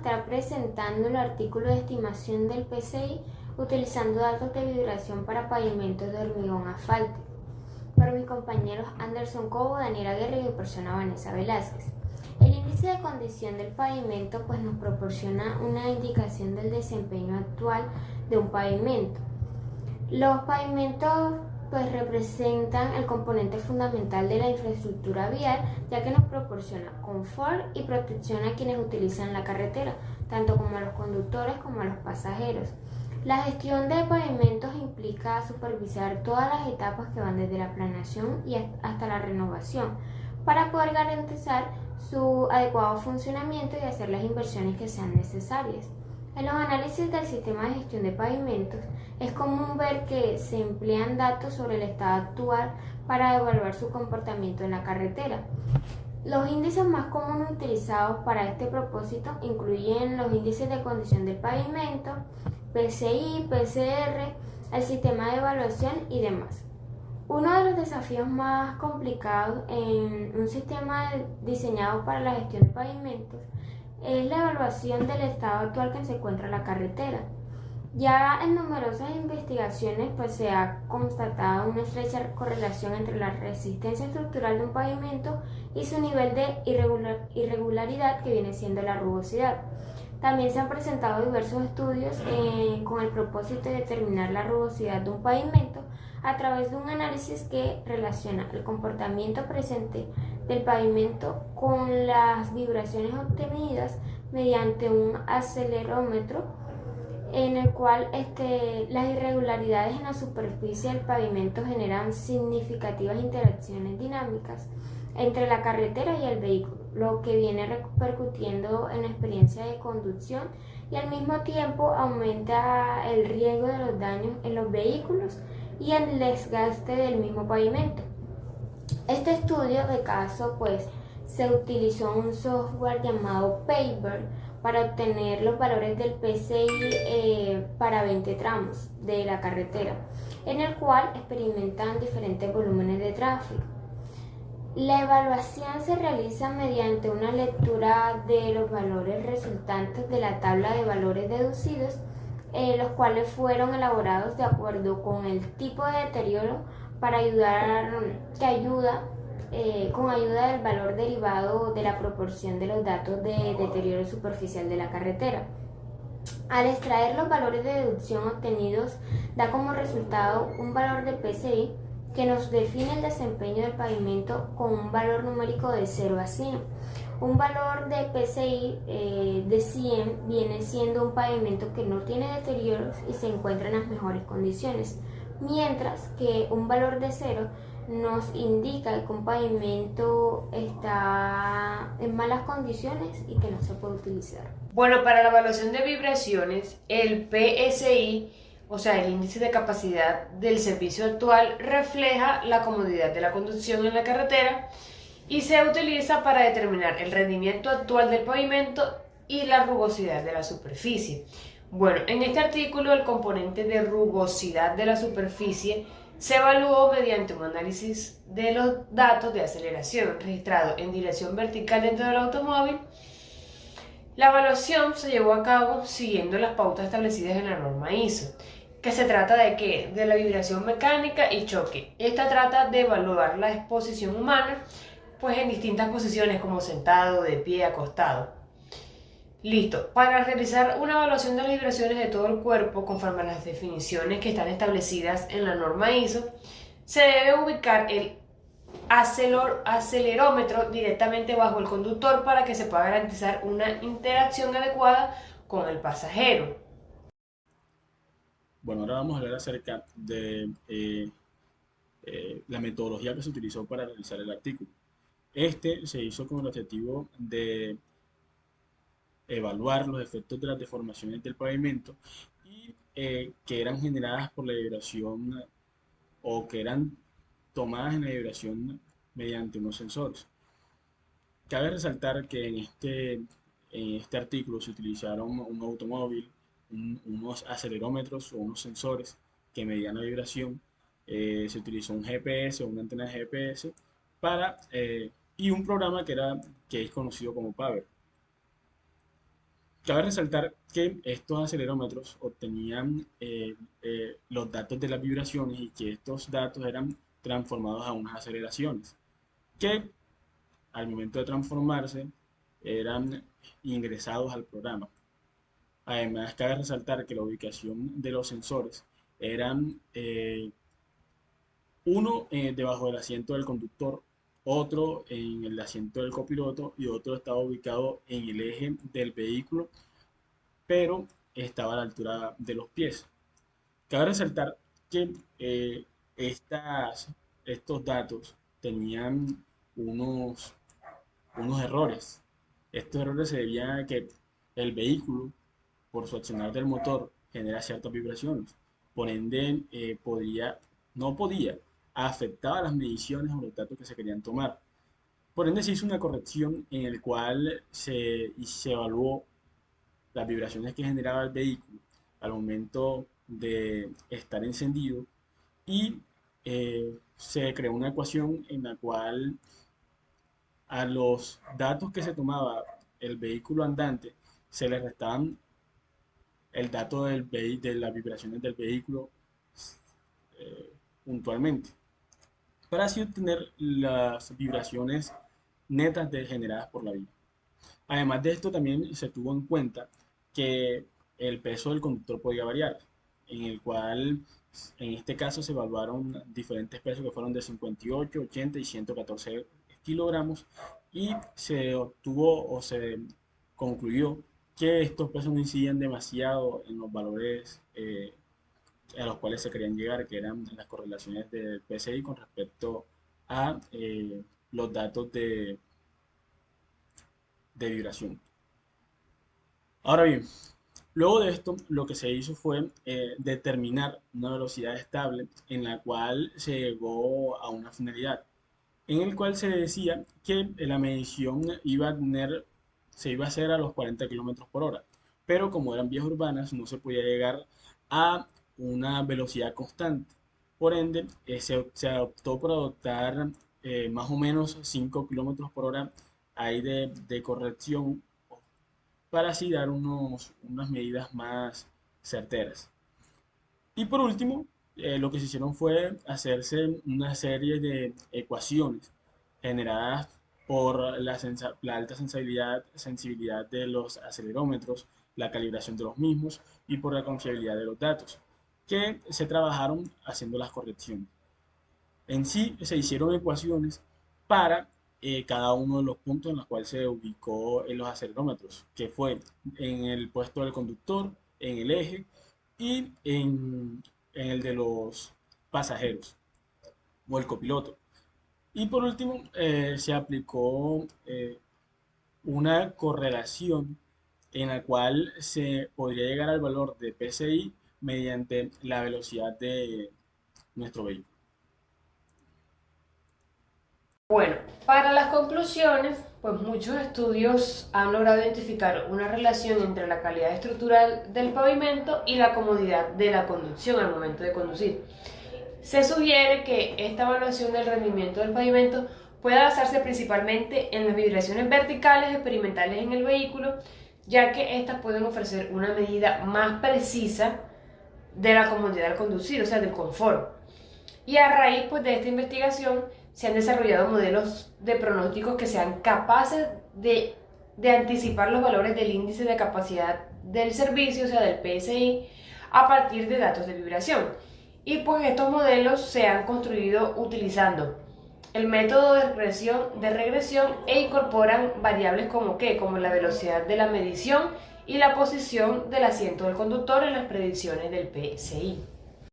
estar presentando el artículo de estimación del PCI utilizando datos de vibración para pavimentos de hormigón asfáltico, por mis compañeros Anderson Cobo, Daniela Guerra y mi persona Vanessa Velázquez. El índice de condición del pavimento nos proporciona una indicación del desempeño actual de un pavimento. Los pavimentos representan el componente fundamental de la infraestructura vial, ya que nos proporciona confort y protección a quienes utilizan la carretera, tanto como a los conductores como a los pasajeros. La gestión de pavimentos implica supervisar todas las etapas que van desde la planeación y hasta la renovación, para poder garantizar su adecuado funcionamiento y hacer las inversiones que sean necesarias. En los análisis del sistema de gestión de pavimentos es común ver que se emplean datos sobre el estado actual para evaluar su comportamiento en la carretera. Los índices más comunes utilizados para este propósito incluyen los índices de condición del pavimento, PCI, PCR, el sistema de evaluación y demás. Uno de los desafíos más complicados en un sistema diseñado para la gestión de pavimentos es la evaluación del estado actual que se encuentra la carretera. Ya en numerosas investigaciones se ha constatado una estrecha correlación entre la resistencia estructural de un pavimento y su nivel de irregularidad, que viene siendo la rugosidad. También se han presentado diversos estudios con el propósito de determinar la rugosidad de un pavimento a través de un análisis que relaciona el comportamiento presente del pavimento con las vibraciones obtenidas mediante un acelerómetro, en el cual las irregularidades en la superficie del pavimento generan significativas interacciones dinámicas entre la carretera y el vehículo, lo que viene repercutiendo en la experiencia de conducción y al mismo tiempo aumenta el riesgo de los daños en los vehículos y el desgaste del mismo pavimento. Este estudio de caso se utilizó un software llamado Paver para obtener los valores del PCI para 20 tramos de la carretera, en el cual experimentan diferentes volúmenes de tráfico. La evaluación se realiza mediante una lectura de los valores resultantes de la tabla de valores deducidos, los cuales fueron elaborados de acuerdo con el tipo de deterioro con ayuda del valor derivado de la proporción de los datos de deterioro superficial de la carretera. Al extraer los valores de deducción obtenidos, da como resultado un valor de PCI que nos define el desempeño del pavimento con un valor numérico de 0 a 100. Un valor de PCI de 100 viene siendo un pavimento que no tiene deterioros y se encuentra en las mejores condiciones, mientras que un valor de 0 nos indica que un pavimento está en malas condiciones y que no se puede utilizar. Bueno, para la evaluación de vibraciones, el PSI, o sea, el índice de capacidad del servicio actual, refleja la comodidad de la conducción en la carretera y se utiliza para determinar el rendimiento actual del pavimento y la rugosidad de la superficie. Bueno, en este artículo el componente de rugosidad de la superficie se evaluó mediante un análisis de los datos de aceleración registrado en dirección vertical dentro del automóvil. La evaluación se llevó a cabo siguiendo las pautas establecidas en la norma ISO, que se trata de ¿qué? De la vibración mecánica y choque. Esta trata de evaluar la exposición humana en distintas posiciones como sentado, de pie, acostado. Listo. Para realizar una evaluación de las vibraciones de todo el cuerpo conforme a las definiciones que están establecidas en la norma ISO, se debe ubicar el acelerómetro directamente bajo el conductor para que se pueda garantizar una interacción adecuada con el pasajero. Bueno, ahora vamos a hablar acerca de la metodología que se utilizó para realizar el artículo. Este se hizo con el objetivo de evaluar los efectos de las deformaciones del pavimento y que eran generadas por la vibración o que eran tomadas en la vibración mediante unos sensores. Cabe resaltar que en este artículo se utilizaron un automóvil, unos acelerómetros o unos sensores que medían la vibración, se utilizó un GPS o una antena de GPS y un programa que es conocido como Paver. Cabe resaltar que estos acelerómetros obtenían los datos de las vibraciones y que estos datos eran transformados a unas aceleraciones, que al momento de transformarse eran ingresados al programa. Además, cabe resaltar que la ubicación de los sensores eran uno debajo del asiento del conductor, otro en el asiento del copiloto y otro estaba ubicado en el eje del vehículo, pero estaba a la altura de los pies. Cabe resaltar que estos datos tenían unos, unos errores. Estos errores se debían a que el vehículo, por su accionar del motor, genera ciertas vibraciones. Por ende, no podía, afectaba las mediciones o los datos que se querían tomar. Por ende, se hizo una corrección en el cual se evaluó las vibraciones que generaba el vehículo al momento de estar encendido y se creó una ecuación en la cual a los datos que se tomaba el vehículo andante se le restaban el dato de las vibraciones del vehículo puntualmente, para así obtener las vibraciones netas generadas por la vía. Además de esto, también se tuvo en cuenta que el peso del conductor podía variar, en el cual en este caso se evaluaron diferentes pesos que fueron de 58, 80 y 114 kilogramos y se obtuvo o se concluyó que estos pesos no incidían demasiado en los valores a los cuales se querían llegar, que eran las correlaciones del PSI con respecto a los datos de vibración. Ahora bien, luego de esto, lo que se hizo fue determinar una velocidad estable en la cual se llegó a una finalidad, en el cual se decía que la medición se iba a hacer a los 40 kilómetros por hora, pero como eran vías urbanas, no se podía llegar a una velocidad constante. Por ende, se optó por adoptar más o menos 5 kilómetros por hora ahí de corrección para así dar unas medidas más certeras. Y por último, lo que se hicieron fue hacerse una serie de ecuaciones generadas por la alta sensibilidad de los acelerómetros, la calibración de los mismos y por la confiabilidad de los datos, que se trabajaron haciendo las correcciones. En sí, se hicieron ecuaciones para cada uno de los puntos en los cuales se ubicó en los acelerómetros, que fue en el puesto del conductor, en el eje y en el de los pasajeros o el copiloto. Y por último, se aplicó una correlación en la cual se podría llegar al valor de PSI mediante la velocidad de nuestro vehículo. Bueno, para las conclusiones, pues muchos estudios han logrado identificar una relación entre la calidad estructural del pavimento y la comodidad de la conducción al momento de conducir. Se sugiere que esta evaluación del rendimiento del pavimento puede basarse principalmente en las vibraciones verticales experimentales en el vehículo, ya que estas pueden ofrecer una medida más precisa de la comodidad al conducir, o sea, del confort. Y a raíz pues, de esta investigación se han desarrollado modelos de pronósticos que sean capaces de anticipar los valores del índice de capacidad del servicio, o sea, del PSI, a partir de datos de vibración. Y pues estos modelos se han construido utilizando el método de regresión e incorporan variables como la velocidad de la medición y la posición del asiento del conductor en las predicciones del PSI.